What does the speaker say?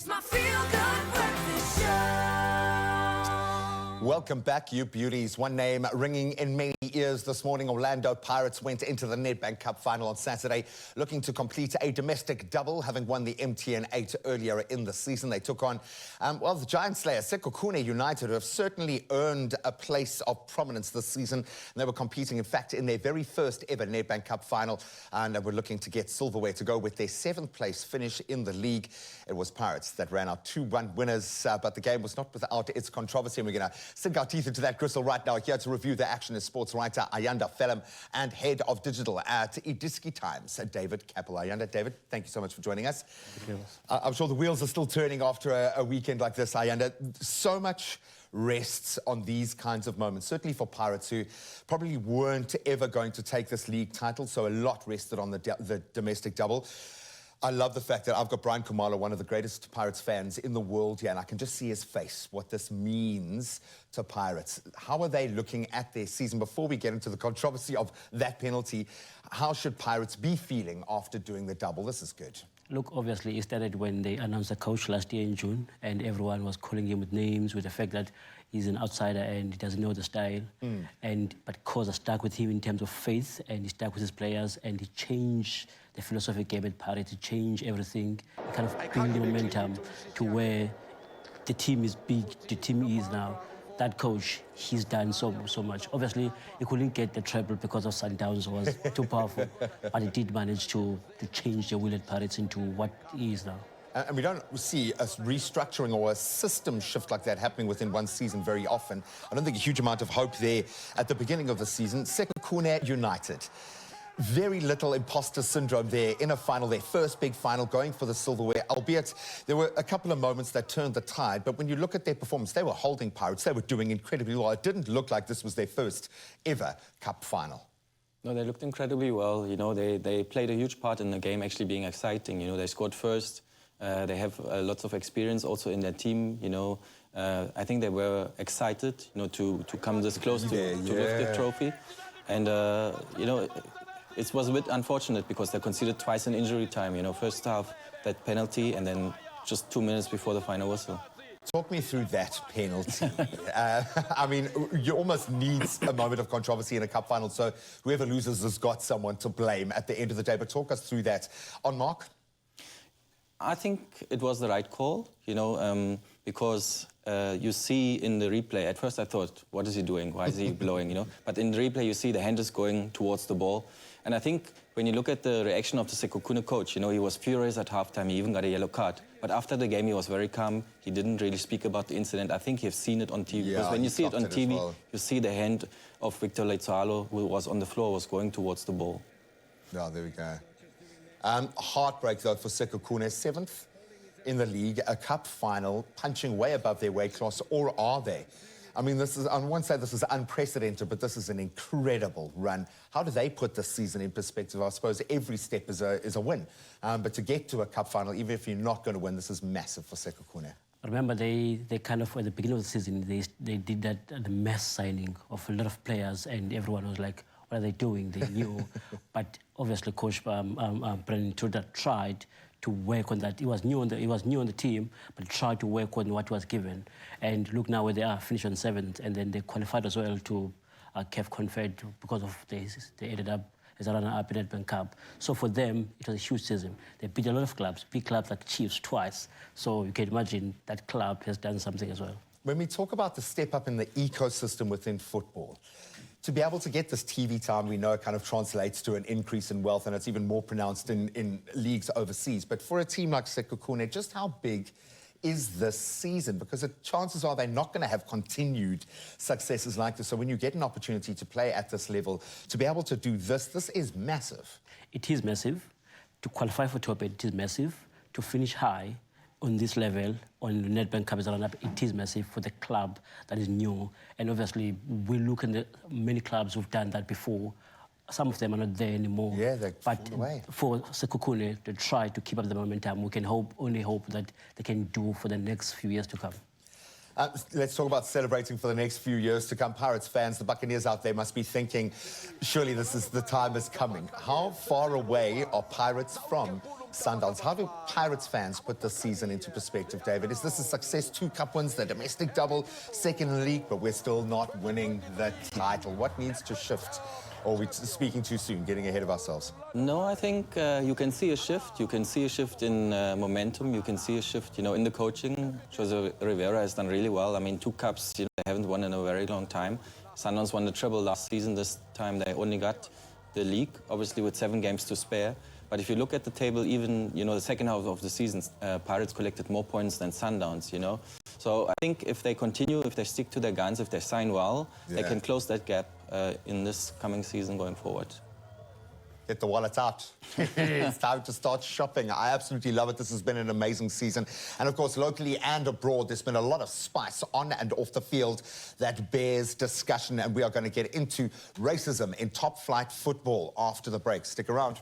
It's my feel-good breakfast show. Welcome back, you beauties. One name ringing in many ears this morning. Orlando Pirates went into the Nedbank Cup final on Saturday, looking to complete a domestic double, having won the MTN 8 earlier in the season. They took on, the giant slayer, Sekhukhune United, who have certainly earned a place of prominence this season. And they were competing, in fact, in their very first ever Nedbank Cup final, and they were looking to get silverware to go with their 7th place finish in the league. It was Pirates that ran out 2-1 winners, but the game was not without its controversy, and we're going to sink our teeth into that gristle right now. Here to review the action is sports writer Ayanda Fellam and head of digital at Idiski Times, David Kappel. Ayanda, David, thank you so much for joining us. I'm sure the wheels are still turning after a weekend like this, Ayanda. So much rests on these kinds of moments, certainly for Pirates, who probably weren't ever going to take this league title, so a lot rested on the domestic double. I love the fact that I've got Brian Kumalo, one of the greatest Pirates fans in the world here, and I can just see his face, what this means to Pirates. How are they looking at their season? Before we get into the controversy of that penalty, how should Pirates be feeling after doing the double? This is good. Look, obviously, it started when they announced the coach last year in June, and everyone was calling him with names, with the fact that he's an outsider and he doesn't know the style. But cause has stuck with him in terms of faith, and he stuck with his players, and he changed the philosophy of game at Pirates. He changed everything, he kind of built the momentum to where the team is big, the team is now. That coach, he's done so much. Obviously, he couldn't get the treble because of Sundowns was too powerful, but he did manage to change the will at Pirates into what he is now. And we don't see a restructuring or a system shift like that happening within one season very often. I don't think a huge amount of hope there at the beginning of the season. Sekhukhune United. Very little imposter syndrome there in a final, their first big final, going for the silverware, albeit there were a couple of moments that turned the tide. But when you look at their performance, they were holding Pirates. They were doing incredibly well. It didn't look like this was their first ever cup final. No, they looked incredibly well. You know, they played a huge part in the game actually being exciting. You know, they scored first. They have lots of experience also in their team. You know, I think they were excited, you know, to come this close to lift the trophy. And, you know, it was a bit unfortunate because they conceded twice in injury time. You know, first half, that penalty, and then just 2 minutes before the final whistle. Talk me through that penalty. I mean, you almost need a moment of controversy in a cup final, so whoever loses has got someone to blame at the end of the day. But talk us through that. On Mark? I think it was the right call, you know, because you see in the replay, at first I thought, what is he doing? Why is he blowing, you know? But in the replay, you see the hand is going towards the ball. And I think when you look at the reaction of the Sekhukhune coach, you know, he was furious at halftime. He even got a yellow card. But after the game, he was very calm. He didn't really speak about the incident. I think you've seen it on TV. Yeah, because when you see it on TV, well, you see the hand of Victor Leitsalo, who was on the floor, was going towards the ball. Yeah, there we go. Heartbreak, though, for Sekhukhune, 7th in the league, a cup final, punching way above their weight class, or are they? I mean, this is, on one side, this is unprecedented, but this is an incredible run. How do they put this season in perspective? I suppose every step is a win. But to get to a cup final, even if you're not going to win, this is massive for Sekhukhune. Remember, they kind of, at the beginning of the season, they did that the mass signing of a lot of players, and everyone was like, what are they doing? They knew. But obviously, Coach Brendan Tudor tried to work on that. He was new on the team, but tried to work on what was given. And look now where they are, finished on 7th, and then they qualified as well to CAF Confed because of they ended up as a runner-up in Nedbank Cup. So for them, it was a huge season. They beat a lot of clubs, big clubs like Chiefs twice. So you can imagine that club has done something as well. When we talk about the step up in the ecosystem within football, to be able to get this TV time, we know it kind of translates to an increase in wealth, and it's even more pronounced in leagues overseas. But for a team like Sekhukhune, just how big is this season? Because the chances are they're not going to have continued successes like this. So when you get an opportunity to play at this level, to be able to do this is massive. It is massive. To qualify for top 8, it is massive. To finish high on this level, on the Nedbank Cup as a run-up, it is massive for the club that is new. And obviously, we look at the many clubs who've done that before. Some of them are not there anymore. Yeah, they're but away. For Sekhukhune, to try to keep up the momentum, we can only hope that they can do for the next few years to come. Let's talk about celebrating for the next few years to come. Pirates fans, the Buccaneers out there must be thinking, surely the time is coming. How far away are Pirates from Sundowns. How do Pirates fans put this season into perspective, David? Is this a success? 2 cup wins, the domestic double, second in the league, but we're still not winning the title. What needs to shift? Or are we speaking too soon, getting ahead of ourselves? No, I think you can see a shift. You can see a shift in momentum. You can see a shift, in the coaching. Jose Rivera has done really well. I mean, 2 cups, they haven't won in a very long time. Sundowns won the treble last season. This time they only got the league, obviously with 7 games to spare. But if you look at the table, even, the second half of the season, Pirates collected more points than Sundowns, So I think if they continue, if they stick to their guns, if they sign well, they can close that gap in this coming season going forward. Get the wallet out. It's time to start shopping. I absolutely love it. This has been an amazing season. And of course, locally and abroad, there's been a lot of spice on and off the field that bears discussion. And we are going to get into racism in top flight football after the break. Stick around.